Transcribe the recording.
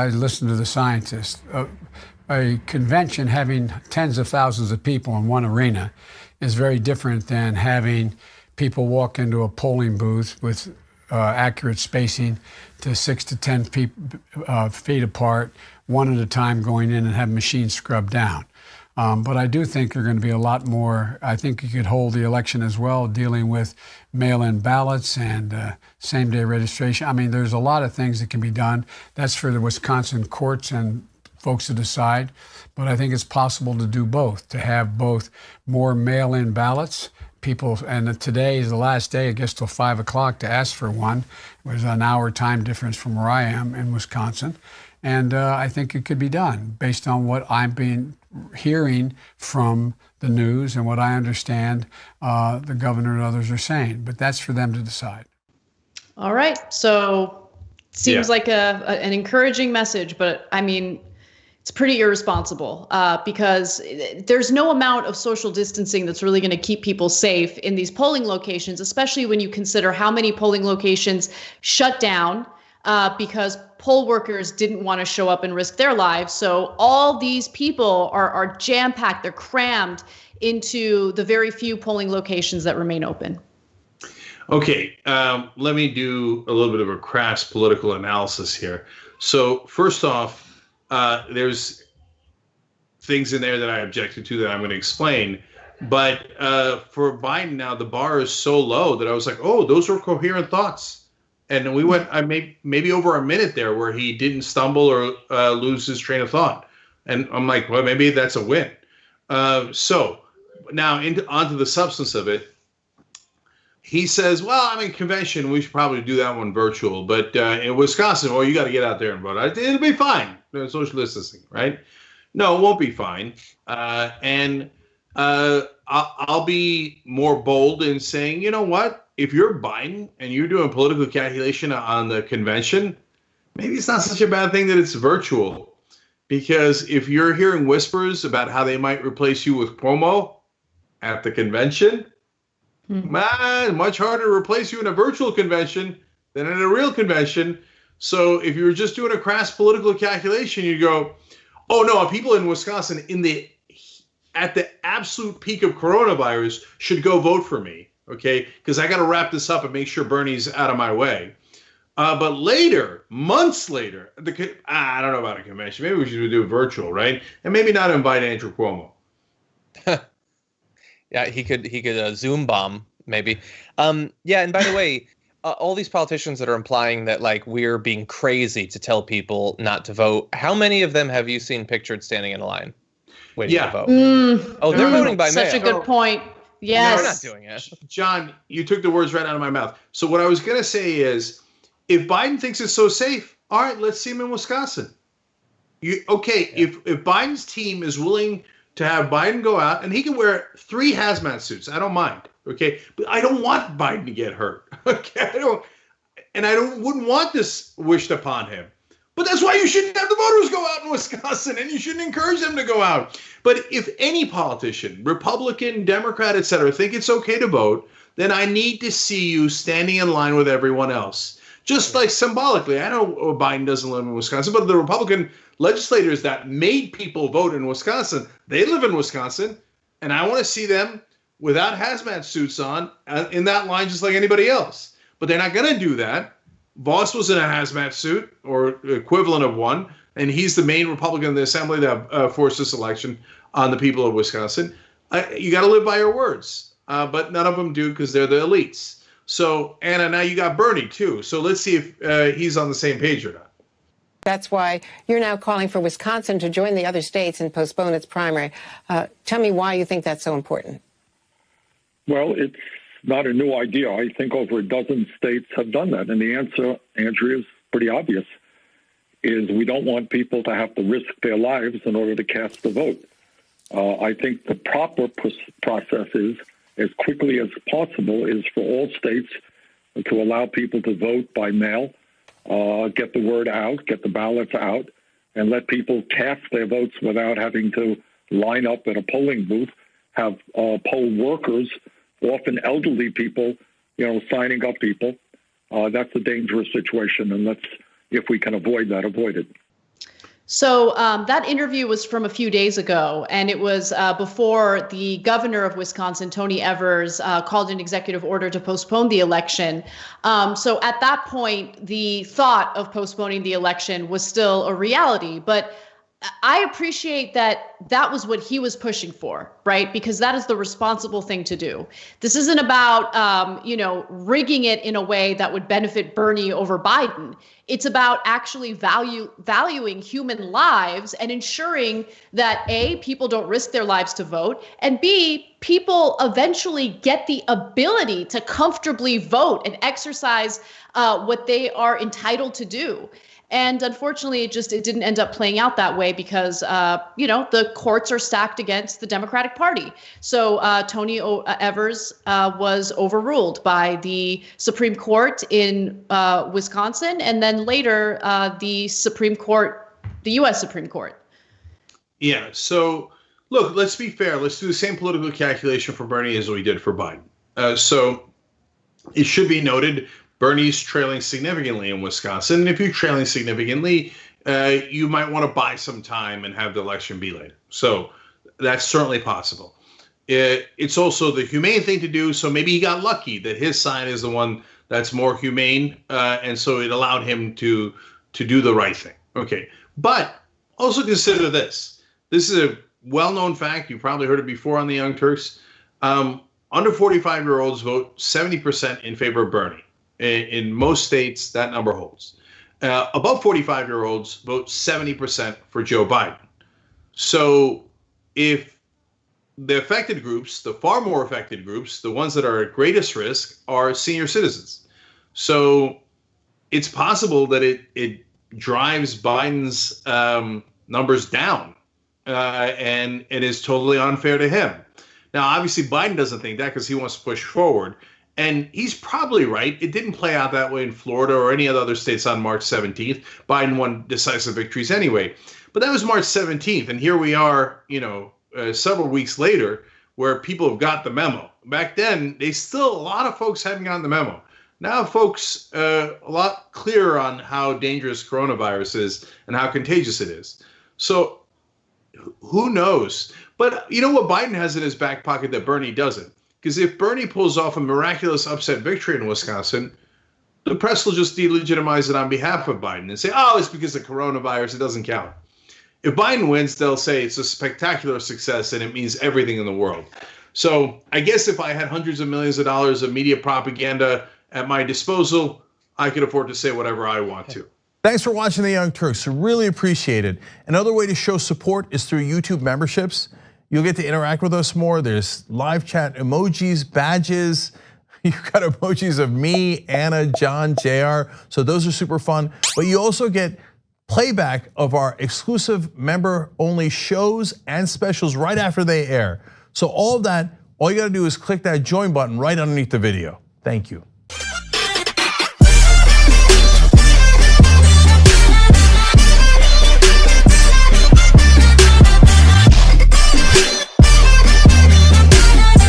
I listen to the scientists. A convention having tens of thousands of people in one arena is very different than having people walk into a polling booth with accurate spacing to 6 to 10 feet apart, one at a time, going in and have machines scrubbed down. But I do think there are going to be a lot more. I think you could hold the election as well, dealing with mail-in ballots and same-day registration. I mean, there's a lot of things that can be done. That's for the Wisconsin courts and folks to decide. But I think it's possible to do both, to have both more mail-in ballots. People, and today is the last day, it gets till 5 o'clock to ask for one. There's an hour time difference from where I am in Wisconsin. And I think it could be done based on what I'm hearing from the news and what I understand the governor and others are saying. But that's for them to decide. All right. So seems like an encouraging message, but I mean, it's pretty irresponsible because there's no amount of social distancing that's really going to keep people safe in these polling locations, especially when you consider how many polling locations shut down because poll workers didn't want to show up and risk their lives. So all these people are jam-packed, they're crammed into the very few polling locations that remain open. Okay, let me do a little bit of a crass political analysis here. So first off, there's things in there that I objected to that I'm going to explain. But for Biden now, the bar is so low that I was like, oh, those were coherent thoughts. And we went maybe over a minute there where he didn't stumble or lose his train of thought. And I'm like, well, maybe that's a win. So now onto the substance of it. He says, well, I mean, convention, we should probably do that one virtual. But in Wisconsin, well, you got to get out there and vote. It'll be fine. Social distancing, right? No, it won't be fine. And I'll be more bold in saying, you know what? If you're Biden and you're doing political calculation on the convention, maybe it's not such a bad thing that it's virtual. Because if you're hearing whispers about how they might replace you with Cuomo at the convention, man, much harder to replace you in a virtual convention than in a real convention. So if you were just doing a crass political calculation, you go, oh no, people in Wisconsin at the absolute peak of coronavirus should go vote for me, okay? Because I got to wrap this up and make sure Bernie's out of my way. But later, months later, I don't know about a convention. Maybe we should do it virtual, right? And maybe not invite Andrew Cuomo. Yeah, he could Zoom bomb maybe. Yeah, and by the way, all these politicians that are implying that like we're being crazy to tell people not to vote. How many of them have you seen pictured standing in a line waiting to vote? They're voting by mail. Such a good point. Yes. They're not doing it. John, you took the words right out of my mouth. So what I was going to say is, if Biden thinks it's so safe, all right, let's see him in Wisconsin. If Biden's team is willing to have Biden go out, and he can wear 3 hazmat suits, I don't mind. Okay, but I don't want Biden to get hurt. Okay, I wouldn't want this wished upon him. But that's why you shouldn't have the voters go out in Wisconsin, and you shouldn't encourage them to go out. But if any politician, Republican, Democrat, etc., think it's okay to vote, then I need to see you standing in line with everyone else. Just like symbolically, I know Biden doesn't live in Wisconsin, but the Republican legislators that made people vote in Wisconsin, they live in Wisconsin, and I want to see them without hazmat suits on in that line just like anybody else. But they're not going to do that. Voss was in a hazmat suit or equivalent of one, and he's the main Republican in the Assembly that forced this election on the people of Wisconsin. You got to live by your words, but none of them do because they're the elites. So, Anna, now you got Bernie, too. So let's see if he's on the same page or not. That's why you're now calling for Wisconsin to join the other states and postpone its primary. Tell me why you think that's so important. Well, it's not a new idea. I think over a dozen states have done that. And the answer, Andrea, is pretty obvious, is we don't want people to have to risk their lives in order to cast the vote. I think the proper process is, as quickly as possible, is for all states to allow people to vote by mail, get the word out, get the ballots out, and let people cast their votes without having to line up at a polling booth, have poll workers, often elderly people, signing up people. That's a dangerous situation, and if we can avoid that, avoid it. So that interview was from a few days ago, and it was before the governor of Wisconsin, Tony Evers, called an executive order to postpone the election. So at that point, the thought of postponing the election was still a reality. But I appreciate that that was what he was pushing for, right? Because that is the responsible thing to do. This isn't about, rigging it in a way that would benefit Bernie over Biden. It's about actually valuing human lives and ensuring that A, people don't risk their lives to vote, and B, people eventually get the ability to comfortably vote and exercise what they are entitled to do. And unfortunately, it didn't end up playing out that way because, the courts are stacked against the Democratic Party. So Tony Evers was overruled by the Supreme Court in Wisconsin, and then later the Supreme Court, the U.S. Supreme Court. Yeah. So look, let's be fair. Let's do the same political calculation for Bernie as we did for Biden. So it should be noted, Bernie's trailing significantly in Wisconsin. And if you're trailing significantly, you might want to buy some time and have the election be later. So that's certainly possible. It's also the humane thing to do. So maybe he got lucky that his side is the one that's more humane. And so it allowed him to do the right thing. Okay. But also consider this. This is a well-known fact. You probably heard it before on the Young Turks. Under 45-year-olds vote 70% in favor of Bernie. In most states, that number holds. Above 45-year-olds vote 70% for Joe Biden. So if the affected groups, the far more affected groups, the ones that are at greatest risk are senior citizens. So it's possible that it drives Biden's numbers down and it is totally unfair to him. Now, obviously, Biden doesn't think that because he wants to push forward. And he's probably right. It didn't play out that way in Florida or any of the other states on March 17th. Biden won decisive victories anyway. But that was March 17th. And here we are, several weeks later, where people have got the memo. Back then, a lot of folks hadn't gotten the memo. Now folks a lot clearer on how dangerous coronavirus is and how contagious it is. So who knows? But you know what Biden has in his back pocket that Bernie doesn't? Because if Bernie pulls off a miraculous upset victory in Wisconsin, the press will just delegitimize it on behalf of Biden and say, oh, it's because of coronavirus, it doesn't count. If Biden wins, they'll say it's a spectacular success and it means everything in the world. So I guess if I had hundreds of millions of dollars of media propaganda at my disposal, I could afford to say whatever I want to. Thanks for watching The Young Turks. We really appreciate it. Another way to show support is through YouTube memberships. You'll get to interact with us more. There's live chat emojis, badges. You've got emojis of me, Anna, John, JR. So those are super fun. But you also get playback of our exclusive member-only shows and specials right after they air. So all of that, all you gotta do is click that join button right underneath the video. Thank you.